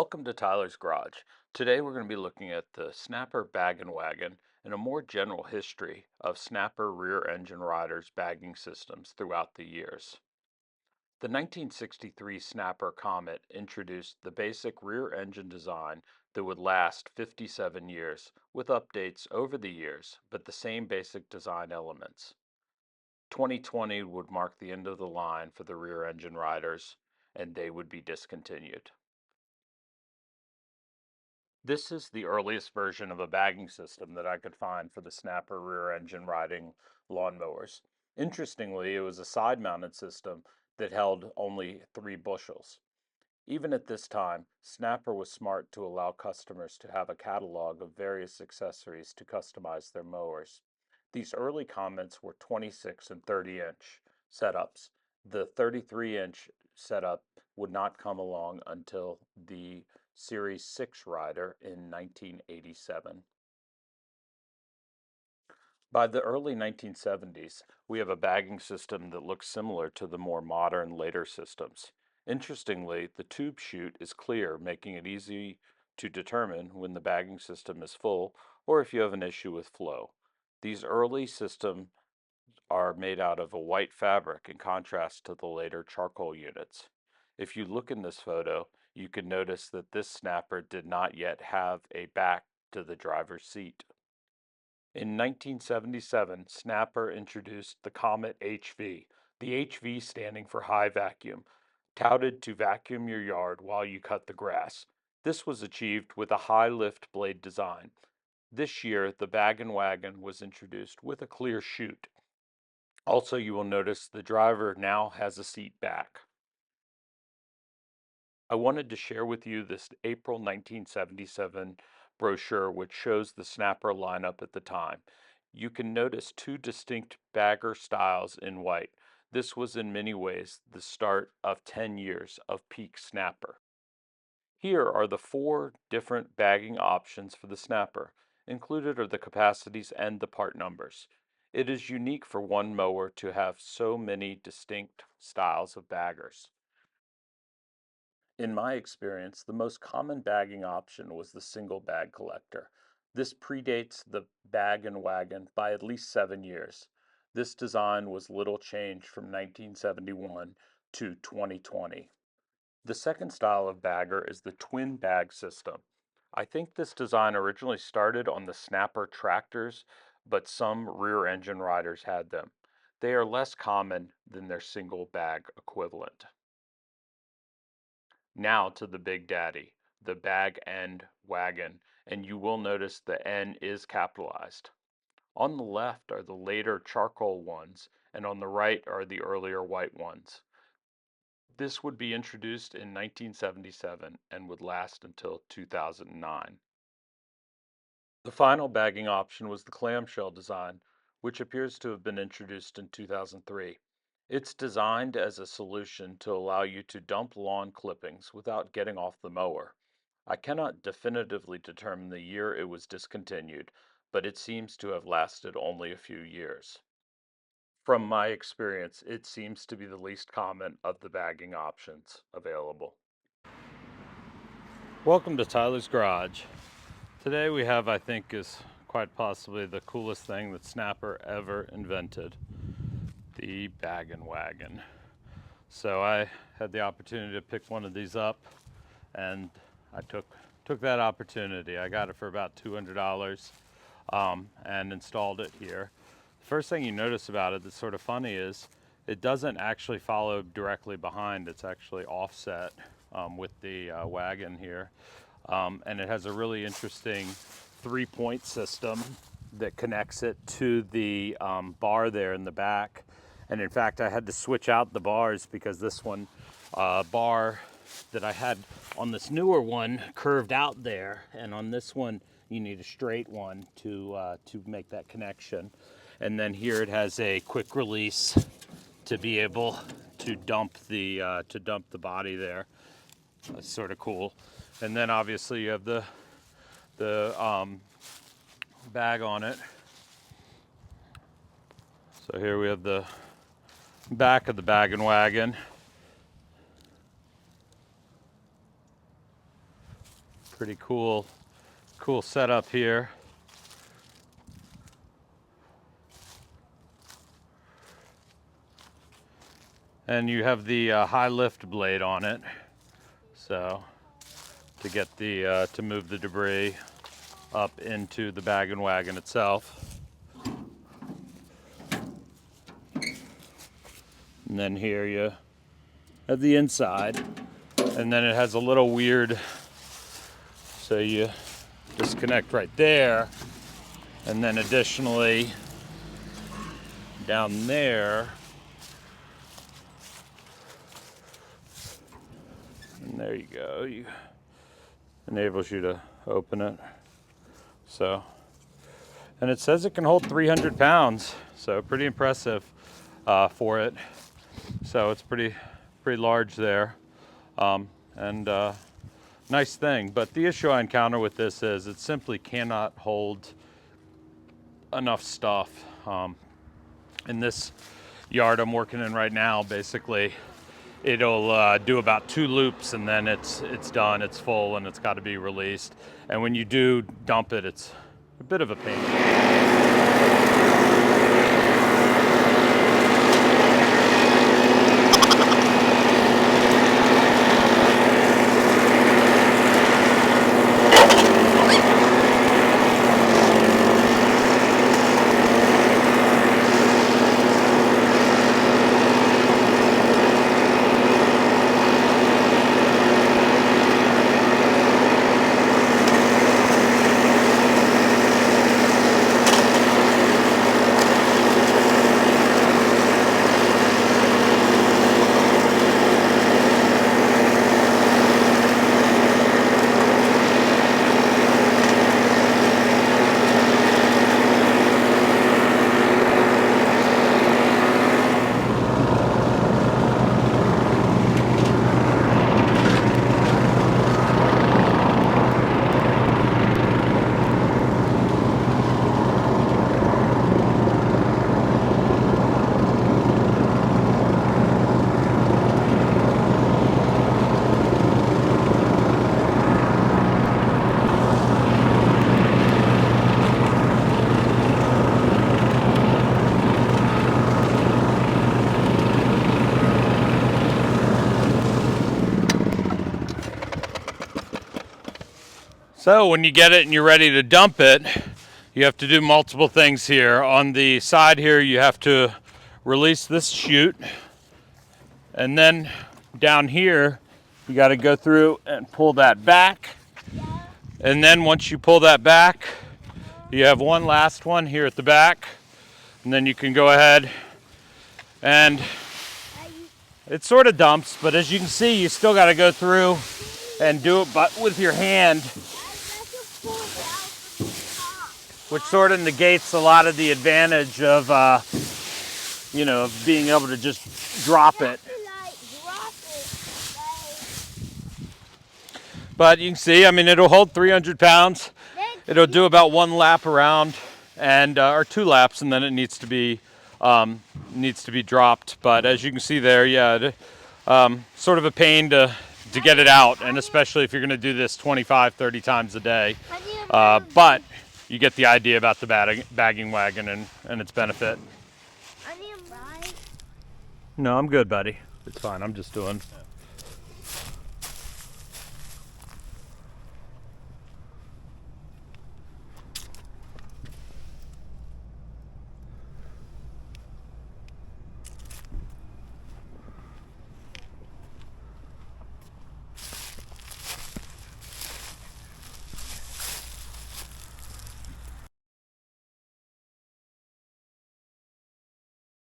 Welcome to Tyler's Garage. Today we're going to be looking at the Snapper BAG-N-Wagon and a more general history of Snapper rear engine riders bagging systems throughout the years. The 1963 Snapper Comet introduced the basic rear engine design that would last 57 years, with updates over the years, but the same basic design elements. 2020 would mark the end of the line for the rear engine riders, and they would be discontinued. This is the earliest version of a bagging system that I could find for the Snapper rear engine riding lawnmowers. Interestingly, it was a side mounted system that held only 3 bushels. Even at this time, Snapper was smart to allow customers to have a catalog of various accessories to customize their mowers. These early comments were 26 and 30-inch setups. The 33-inch setup would not come along until the Series 6 rider in 1987. By the early 1970s, we have a bagging system that looks similar to the more modern later systems. Interestingly, the tube chute is clear, making it easy to determine when the bagging system is full or if you have an issue with flow. These early systems are made out of a white fabric in contrast to the later charcoal units. If you look in this photo, you can notice that this snapper did not yet have a back to the driver's seat. In 1977, Snapper introduced the Comet HV, the HV standing for high vacuum, touted to vacuum your yard while you cut the grass. This was achieved with a high lift blade design. This year, the Bag-N-Wagon was introduced with a clear chute. Also, you will notice the driver now has a seat back. I wanted to share with you this April 1977 brochure which shows the Snapper lineup at the time. You can notice two distinct bagger styles in white. This was in many ways the start of 10 years of peak Snapper. Here are the 4 different bagging options for the Snapper. Included are the capacities and the part numbers. It is unique for one mower to have so many distinct styles of baggers. In my experience, the most common bagging option was the single bag collector. This predates the Bag-N-Wagon by at least 7 years. This design was little changed from 1971 to 2020. The second style of bagger is the twin bag system. I think this design originally started on the Snapper tractors, but some rear engine riders had them. They are less common than their single bag equivalent. Now to the big daddy, the Bag-N-Wagon, and you will notice the N is capitalized. On the left are the later charcoal ones, and on the right are the earlier white ones. This would be introduced in 1977 and would last until 2009. The final bagging option was the clamshell design, which appears to have been introduced in 2003. It's designed as a solution to allow you to dump lawn clippings without getting off the mower. I cannot definitively determine the year it was discontinued, but it seems to have lasted only a few years. From my experience, it seems to be the least common of the bagging options available. Welcome to Tyler's Garage. Today we have, I think, is quite possibly the coolest thing that Snapper ever invented, the Bag-N-Wagon. So I had the opportunity to pick one of these up, and I took that opportunity. I got it for about $200 and installed it here. The first thing you notice about it that's sort of funny is it doesn't actually follow directly behind. It's actually offset with the wagon here. And it has a really interesting 3-point system that connects it to the bar there in the back. And in fact, I had to switch out the bars because this one bar that I had on this newer one curved out there, and on this one you need a straight one to make that connection. And then here it has a quick release to be able to dump the body there. That's sort of cool. And then obviously you have the bag on it. So here we have the back of the Bag-N-Wagon. Pretty cool setup here. And you have the high lift blade on it, so to get the to move the debris up into the Bag-N-Wagon itself. And then here you have the inside, and then it has a little weird, so you disconnect right there, and then additionally down there, and there you go, you enables you to open it. So, and it says it can hold 300 pounds, so pretty impressive for it. So it's pretty large there, and nice thing. But the issue I encounter with this is it simply cannot hold enough stuff. In this yard I'm working in right now, basically it'll do about 2 loops and then it's done, it's full, and it's got to be released. And when you do dump it, it's a bit of a pain. So when you get it and you're ready to dump it, you have to do multiple things here. On the side here, you have to release this chute, and then down here, you got to go through and pull that back. And then once you pull that back, you have one last one here at the back, and then you can go ahead and it sort of dumps, but as you can see, you still got to go through and do it but with your hand, which sort of negates a lot of the advantage of, you know, of being able to just drop it. But you can see, I mean, it'll hold 300 pounds. It'll do about 1 lap around, and or 2 laps, and then it needs to be dropped. But as you can see there, yeah, sort of a pain to get it out, and especially if you're going to do this 25, 30 times a day. But you get the idea about the Bag-N-Wagon and its benefit. No, I'm good, buddy. It's fine. I'm just doing